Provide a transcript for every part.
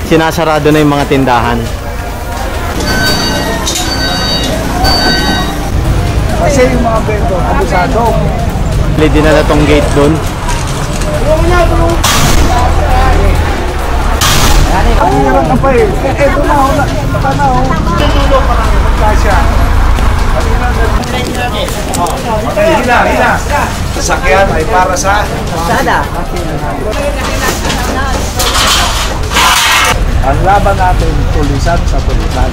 sinasarado na yung mga tindahan. Kasi yung mga bento, abusado. Pwede na tong gate doon. Ang hirap na pa eh. Eto na, baka na oh. Tulo pa lang, magkasya. Okay, hila. Sasakyan ay para sa Sada. ang laban natin, tulisan sa tulisan.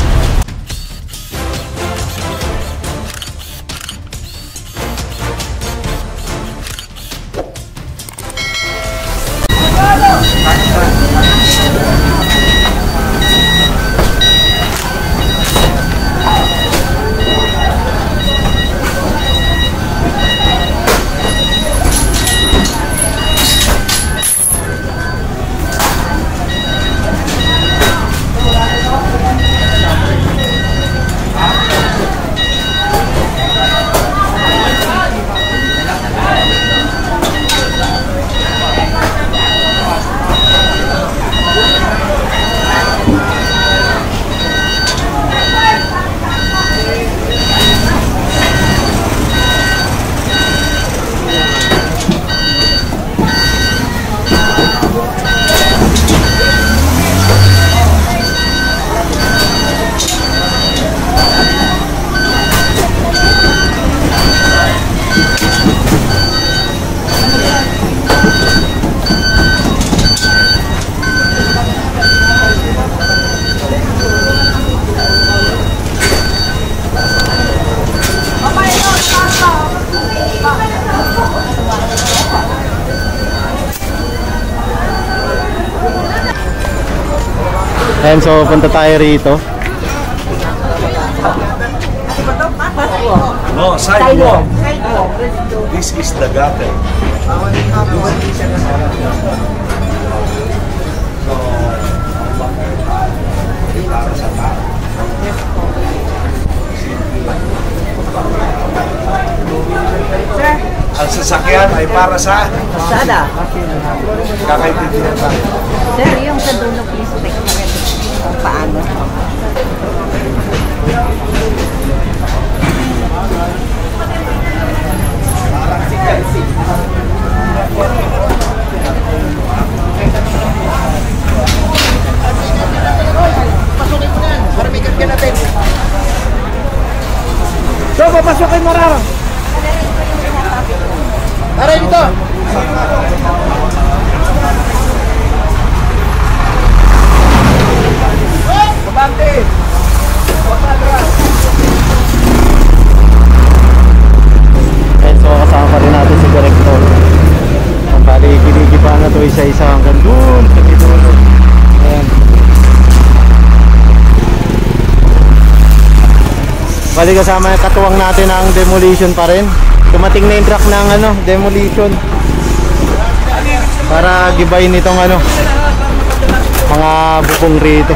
Ayan, so punta tayo rito. No, sidewalk. This is the gutter. Ang sasakyan ay para sa Sada. kakaintindihan tayo. Sir, yung sa dulo, please, take a minute. Kung paano. Pasukin mo na yan. Para may karga natin. So, papasukin mo rin. Aray dito. Babante. Ayan, so kasama pa rin natin si Director. Ang bali, kinigiba na to isa-isa hanggang doon sa dulo. Ayan. Bali, kasama yung katuwang natin ang demolition pa rin. Dumating na yung truck ng demolition para gibayin nitong mga bubong rito.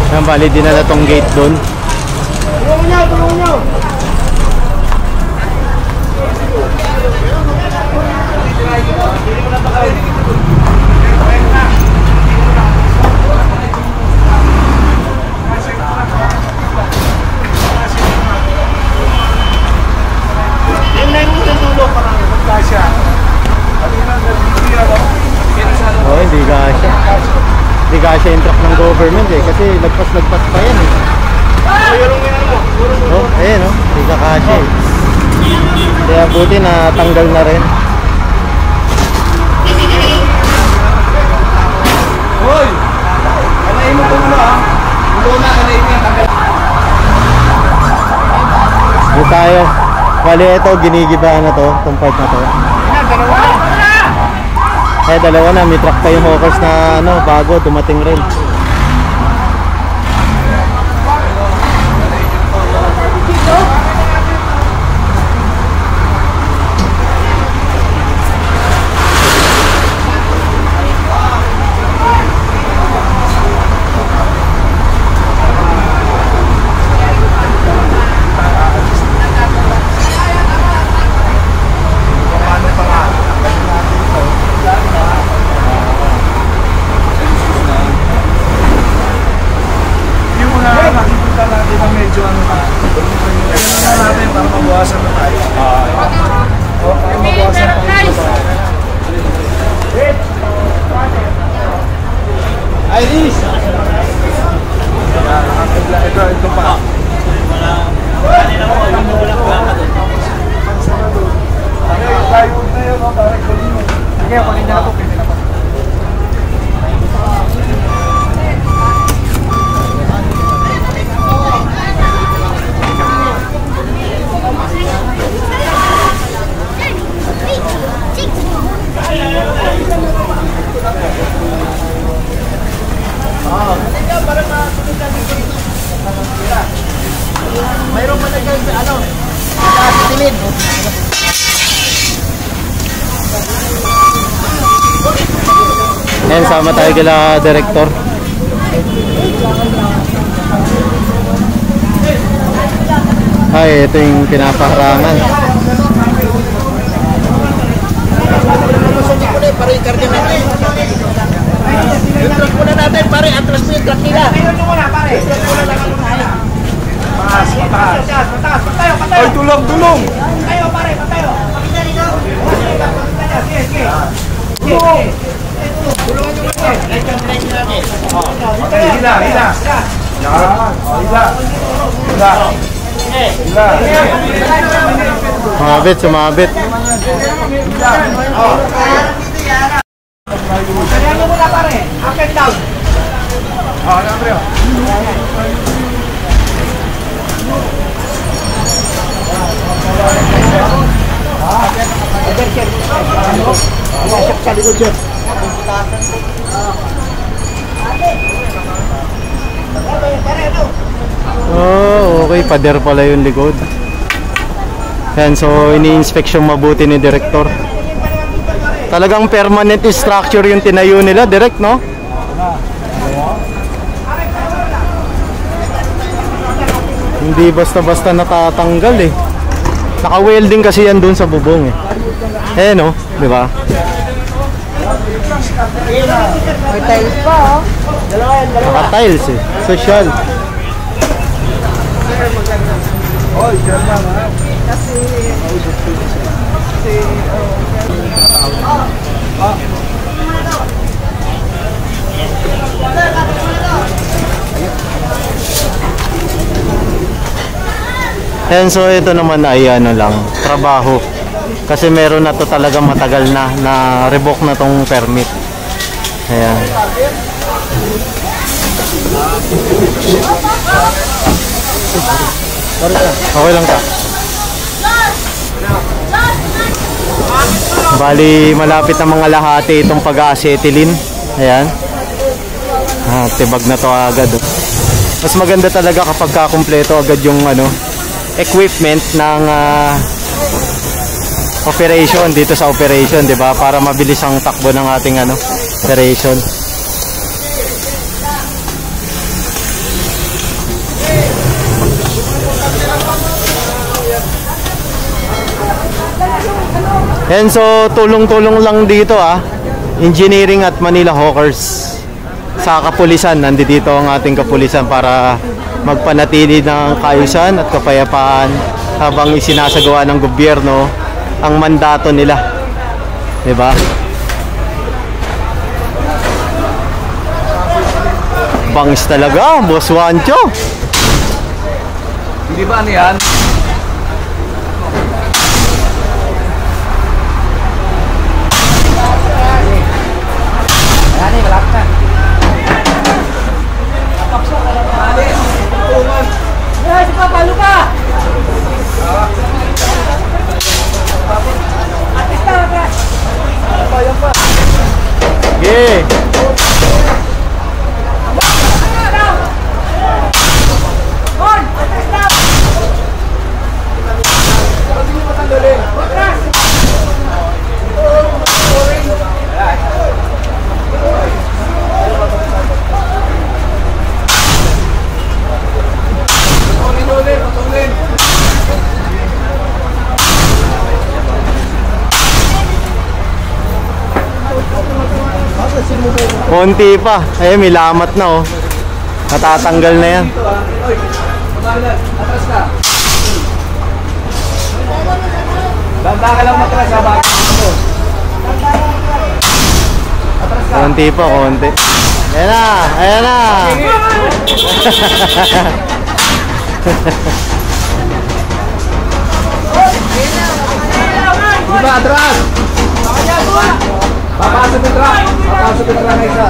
Yan, bali din na tong gate doon. Tulungan nyo. Yung na yung dulo pa lang, magkasya. Oh, hindi kasya. Hindi kasya yung truck ng government kasi lagpas-lagpas pa yan eh. Oh, ayan oh, hindi kasya eh. Kaya buti na tanggal na rin. Hoy! Kanain mo kung ha? Ulo na, kanain mo yung tanggal. Dito tayo. Bali, ito, ginigiba na to, itong part na to. Dalawa na, may truck pa yung hawkers na ano, bago, dumating rin. Ito pa. Sige, kunin na ito. Mayroong malagay sa ano? Nakasitilin. Ayan, sama tayo kila director. Ay, ito yung pinapaharangan. Masok ko na para i-carga natin. Yung truck muna natin, pare. Atlas mo yung truck nila. Yung truck muna lang ang muna. Mataas. Ay, tulong. Patayo, pare, patayo. Pakita nito. Sige. Tulungan nyo mo. Diretso natin. Hila. Yan. Hila. Sumabit. Kaya mo muna, pare. Up and down. Andre. Sa likod dyan. Oh, okay. Pader pala yung likod. Yan, so ini-inspection mabuti ni director. Talagang permanent structure yung tinayo nila, direct, no? Hindi basta-basta natatanggal eh. Naka-welding kasi yan dun sa bubong eh. Eh no, di ba? May tiles pa, oh. Naka-tiles eh. Social. Oy, German ha. And so ito naman ay ano lang, trabaho. Kasi meron na to talaga matagal na revoke na tong permit. Ayan. Okay lang ka. Bali malapit na mga lahati itong pag-acetylene. Ayan. Tibag na to agad. Mas maganda talaga kapag kakumpleto agad yung ano, equipment ng operation dito sa operation, 'di ba? Para mabilis ang takbo ng ating ano, operation. And so tulong-tulong lang dito Engineering at Manila Hawkers. Sa kapulisan, nandito ang ating kapulisan para magpanatili ng kaayusan at kapayapaan habang isinasagawa ng gobyerno ang mandato nila. 'Di ba? Bangis talaga, Boss Juancho. Hindi ba ano yan? Konti pa. Eh, may lamat na oh. Natatanggal na yan. Atras ka. Banda ka lang matras ha, bakit ito? Konti pa, konti. Ayan na, ayan na. Diba, atras! Papasok yung truck! Papasok yung truck na isa.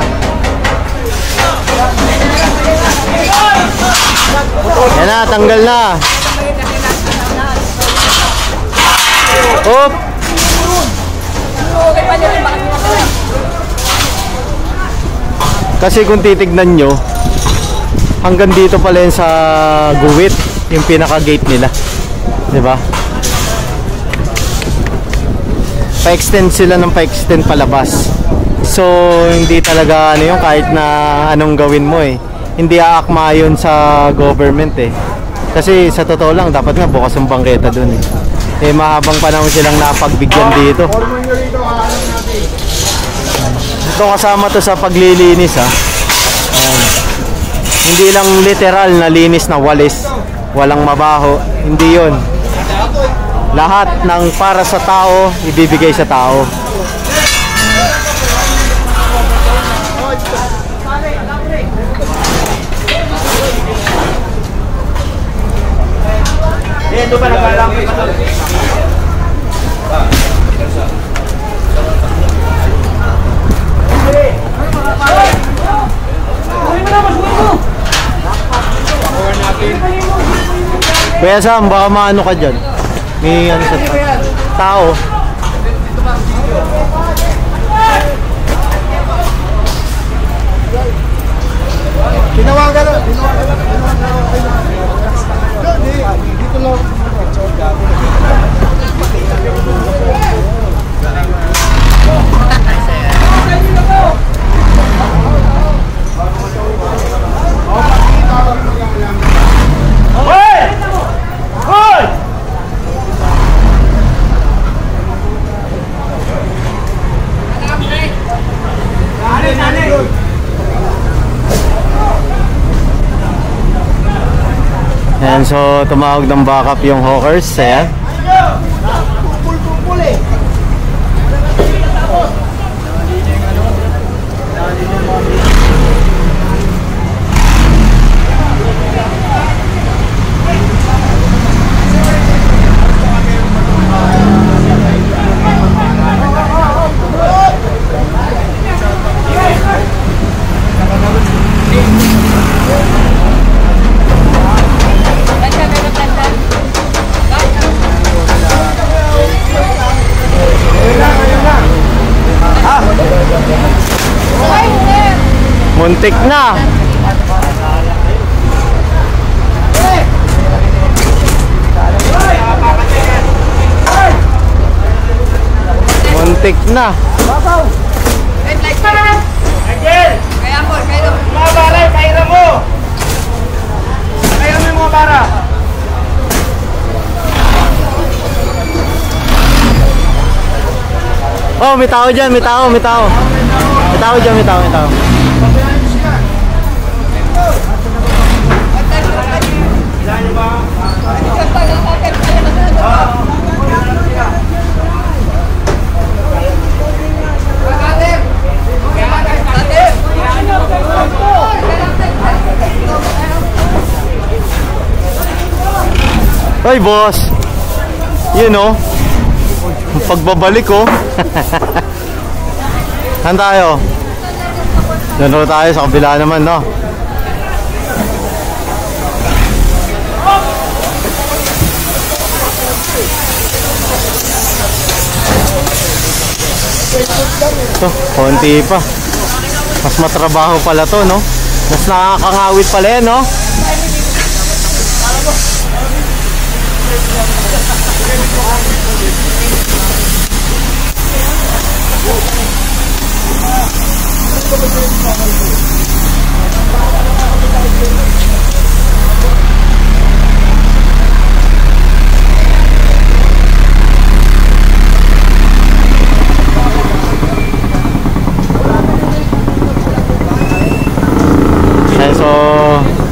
Ayan na, tanggal na. Op! Kasi kung titignan nyo, hanggang dito pala yun sa guwit, yung pinaka-gate nila. Diba? Pa-extend sila ng pa-extend palabas. So, hindi talaga ano yun, kahit na anong gawin mo eh. Hindi aakma yun sa government eh. Kasi sa totoo lang, dapat nga bukas yung bangketa dun eh. Eh, mahabang panahon silang napagbigyan dito. Ito kasama to sa paglilinis ha. Ayan. Hindi lang literal na linis na walis. Walang mabaho. Hindi yun. Lahat ng para sa tao, ibibigay sa tao. Ito pa naglalaki pa to. Kaya Sam, baka maano ka dyan. May ano sa tao. Tinawagan lang. Dito lang. Ayan, so tumawag ng backup yung hawkers. Ayan. Muntik na. Muntik na. Kaya po, kayo. Mga bara, kaira mo! Kaira mo yung mga bara! Oh, may tao dyan, may tao, may tao. May tao dyan, may tao, may tao. Hoy, boss. You know, pagbabalik ko. Saan tayo? Doon tayo sa kabila naman, no? Ito, konti pa. Mas matrabaho pala to, no? Mas nakakangawit pala yan, no?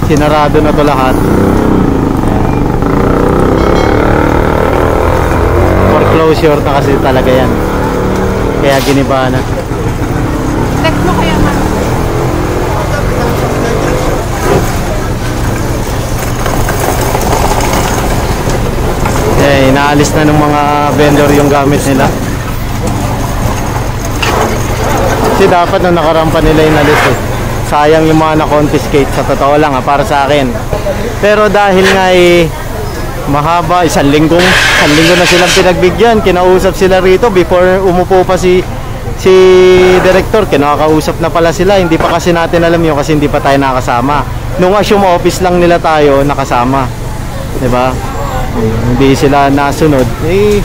Sinarado na to lahat. Foreclosure na kasi talaga yan. Kaya giniba na. Text mo kaya man. Eh, inaalis na ng mga vendor yung gamit nila. Kasi dapat nung nakarampa nila inalis eh. Sayang yung mga na-confiscate sa totoo lang para sa akin. Pero dahil nga eh, mahaba, isang linggo na silang pinagbigyan. Kinausap sila rito before umupo pa si director. Kinakausap na pala sila. Hindi pa kasi natin alam yun kasi hindi pa tayo nakasama. Nung assume office lang nila tayo nakasama. Diba? Hindi sila nasunod. Eh,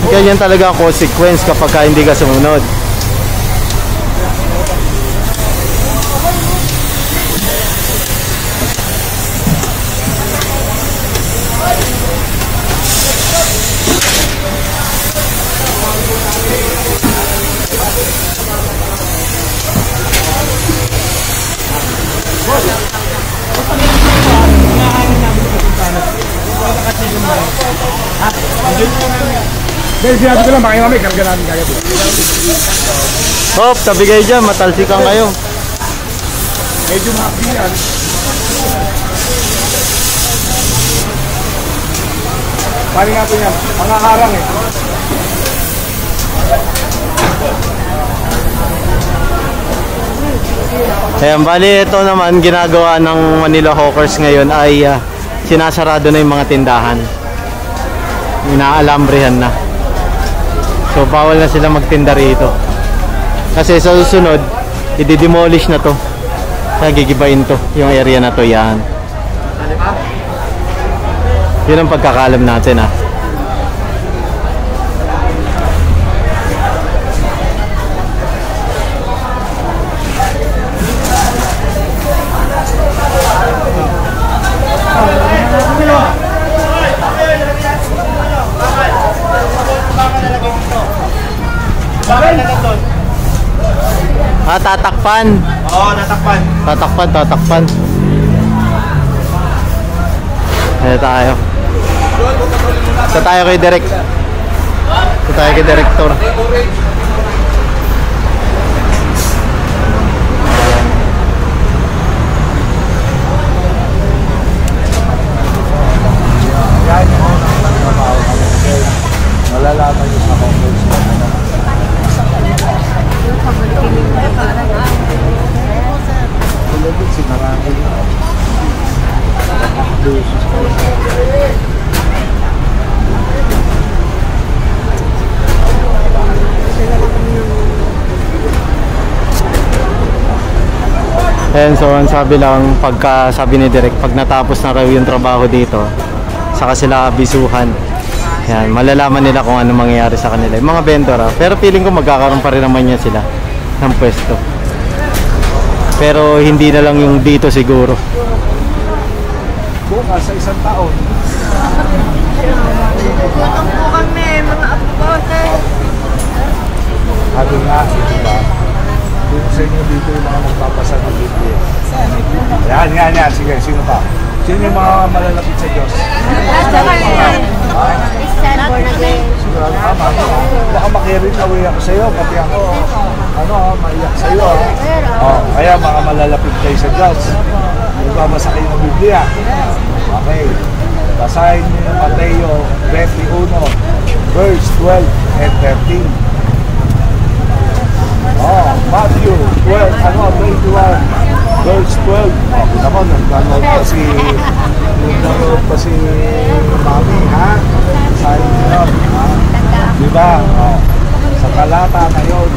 ganyan talaga ang consequence kapag hindi ka sumunod. Dahil sinabi ko lang, baka yung mami, karga namin kaya po. Hop, tabi kayo dyan, matalsikan kayo. Medyo mahapi yan. Pari nga po yan, pangaharang eh. Ayan, bali ito naman ginagawa ng Manila Hawkers ngayon ay sinasarado na yung mga tindahan. Inaalambrihan na. So bawal na sila magtinda rito. Kasi sa susunod, i-demolish na to. Kaya gigibain to, yung area na to, yan. Yun ang pagkakalam natin ah. Tatakpan. Oo, natakpan. Tatakpan. Ayan tayo. Ito tayo kay Direk. Ito tayo kay Director. Malalaman yung sa conference na And so ang sabi lang, pagka sabi ni Direk, pag natapos na raw yung trabaho dito, saka sila abisuhan. Yan, malalaman nila kung ano mangyayari sa kanila. Yung mga vendor pero feeling ko magkakaroon pa rin naman yan sila ng pwesto. Pero hindi na lang yung dito siguro. bukas sa isang taon. Gutom po kami, mga apo. Sabi nga, diba? Dito sa inyo dito yung mga magpapasa ng Biblia. Yan. Sige, sino pa? Sino yung mga malalapit sa Diyos? Sigurado ka, baka makirin away ako sa iyo, pati ako, maiyak sa iyo. Kaya mga malalapit kayo sa Diyos. Magbabasa kayo ng Biblia. Okay. Basahin niyo yung Mateo 21, verse 12 and 13. Matthew 21, verse 12. Kita mo, nagdanood pa si Mami, ha? Basahin niyo, ha? Diba? Sa talata ngayon,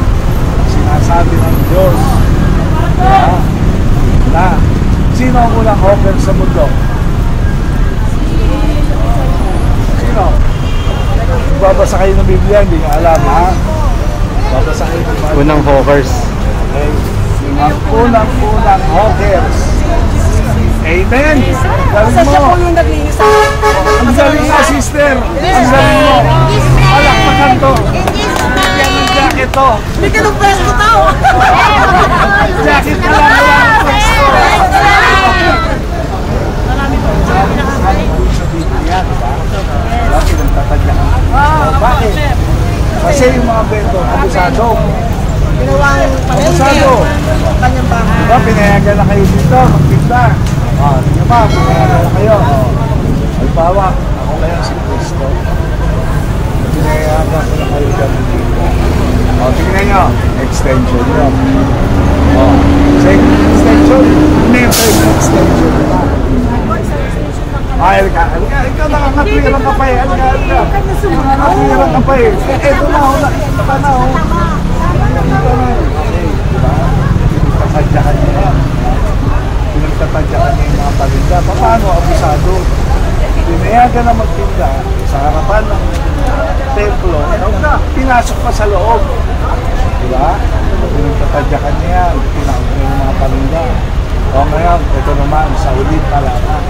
sinasabi ng Diyos, na sino ang unang hawker sa mundo? Sino? Babasa kayo ng Biblia, hindi nyo alam, ha? Babasa kayo ng Biblia. Unang hawkers. Okay. Ang unang hawkers. Amen! Galing mo! yung naglinis sa Ang galing nga, sister! Ang galing mo! Palakpakan to! Yan ang jacket to! Hindi ka nung pwesto tao! Jacket na lang, walang pwesto! pinagtatadyakan. Bakit? Kasi yung mga vendor, abusado. Abusado. Diba, pinayagan na kayo dito, magtinda. Tingnan ba, pinayagan na kayo. Halimbawa, ako ngayon si Cristo. Pinayagan ko na kayo dyan dito. Tingnan nyo, extension nyo. Extension, never extension. Halika. Ikaw nakakatwirang ka pa eh. Halika. Nakakatwirang ka pa eh. Eto na, nakikita ka na. Okay, diba? Pinagtatadyakan niya yan. Pinagtatadyakan niya yung mga palinda. Paano abusado? Pinayagan na magtinda sa harapan ng templo. Pinasok pa sa loob. Diba? Pinagtatadyakan niya yan. Pinakot niya yung mga palinda. O ngayon, ito naman, sa ulit pala na.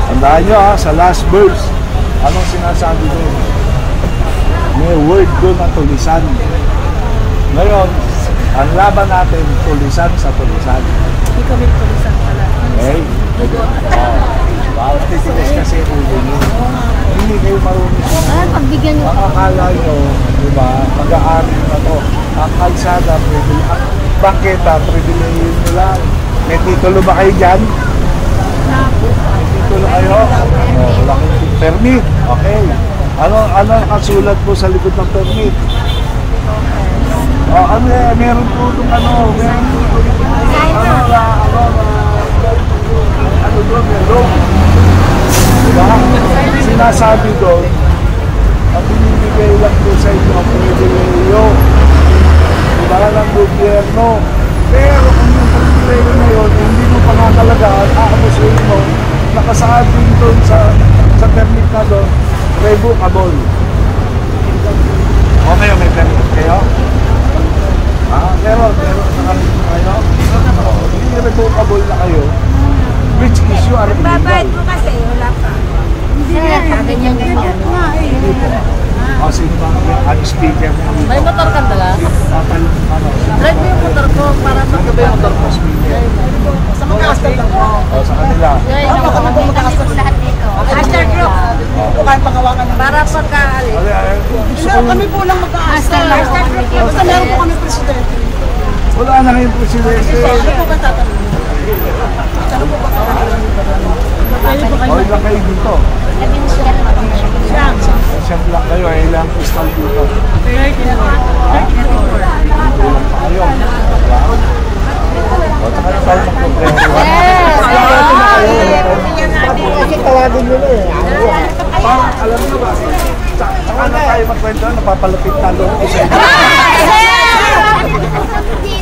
Tandaan nyo sa last verse, anong sinasabi doon? May word doon na tulisan. Ngayon, ang laban natin, tulisan sa tulisan. Hindi kami tulisan pala. Okay? Titigas kasi ulo nyo. Hindi kayo marunong siya. Pagbigyan nyo. Ang akala nyo, diba, mag-aari na to. Ang kalsada, bangketa, pribilehin nyo lang. May titulo ba kayo dyan? Titulo kayo? Laking permit. Okay. Ano nakasulat po sa likod ng permit? Meron po itong meron po doon, meron. Diba? Sinasabi doon, ang binibigay lang po sa inyo ang pribileyo. Diba ng gobyerno? Pero kung yung pribileyo na yun, hindi mo pangakalagaan, aamusuin mo, nakasaad din doon sa permit na doon, revocable. Okay, may permit kayo? Pero nakalit na kayo? Hindi revocable na kayo. Which is you are illegal. Babayad mo kasi, wala pa. Hindi na, ganyan. Sino ba ang speaker mo? May motor ka dala? Drive mo yung motor ko para Ano ba yung motor mo? Speaker? sa mag-aastar lang po. Sa kanila. Kami po mag-aastar lahat dito. Aastar group. Kahit pangawakan ng Para pagkaalis. kami po lang mag-aastar. Aastar group. Basta meron po kami presidente. Wala na ngayon presidente. Ano po ba tatanong? Okay lang kayo dito. Siyam lang kayo, ay ilang crystal dito. Kulang pa kayo. O, saka na tayo magproblema. Kasi tawagin nyo na eh. Parang, alam nyo ba, saka na tayo magkwento, napapalapit na loob ko sa inyo.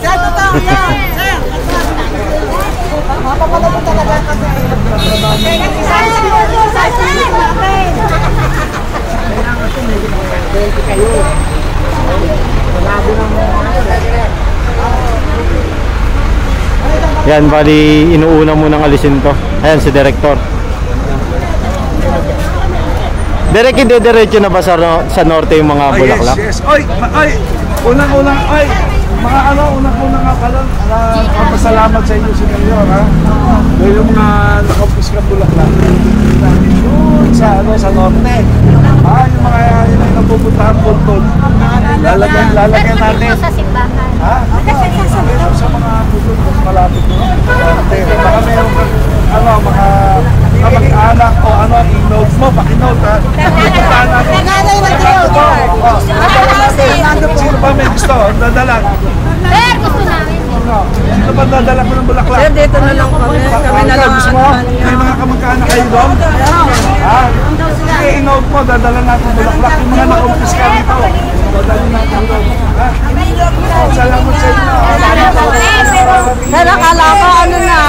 Sir, totoo yan! Sir! Mapapalapit talaga kasi. Yan, bali inuuna mo nang alisin to. Ayan si Director. Direk, hindi diretso na ba sa norte yung mga bulaklak? Yes. Oy! Unang-unang, unang-unang nga pala, pasalamat sa inyo si Mayor, ha? Dahil yung mga nakampus ka bulaklak. Yun, sa norte. Yung mga yung napupuntahan Puntod. Lalagyan natin. Sa simbahan. Sa mga Puntod, mas malapit doon. Baka meron mga kamag-anak o i-note mo, paki-note, ha? Pupuntahan natin. Nanay na Director. Sino ba may gusto? Dadalan. Sir, gusto namin. Sino ba dadala ko ng bulaklak? Sir, dito na lang kami. Kami na lang. Gusto mo? May mga kamag-anak kayo doon? Sige, in-note mo, dadala natin bulaklak. Yung mga nakumpis ka dito, dadala natin doon. Salamat sa inyo. Sir, akala ko na.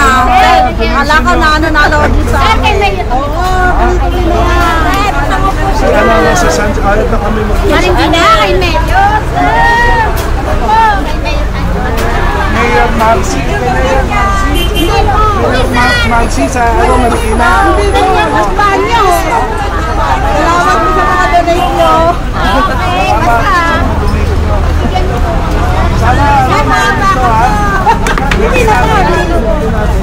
Akala ko na load sa Sir, kay Mayor. Salamat sa San Alat na kami Maringina, kay Mayor. Sir! Mayor Marcy. Marcy sa Marikina. Hindi po, Espanya. Salamat po sa mga donate nyo. Okay, basta. Sana ito, ha? Hindi na po.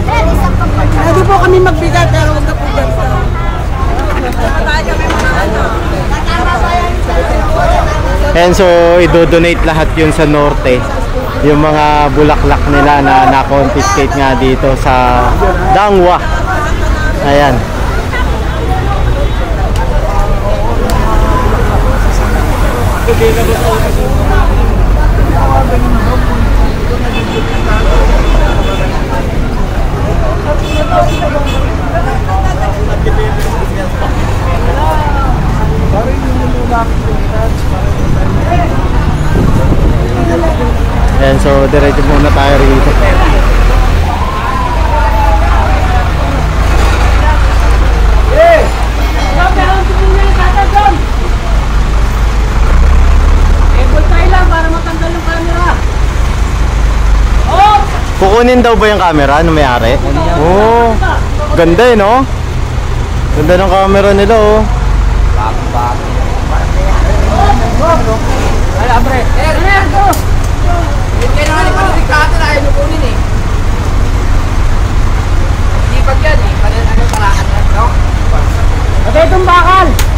Sir, isang kapatid. Pwede po kami magbigay pero huwag na po dyan sa. Tayo kami mga Ayan, so i-donate lahat yun sa norte. Yung mga bulaklak nila na na-confiscate nga dito sa Dangwa. Ayan. Ayan, so diretso muna tayo rito. Kukunin daw ba yung camera nung may-ari? Oo. Ganda eh, no? Ganda ng camera nila, oh. Hindi naman ipanikata na ayaw nukunin eh. Hindi pag yan eh. Parang ano paraan yan, no? Ate, itong bakal!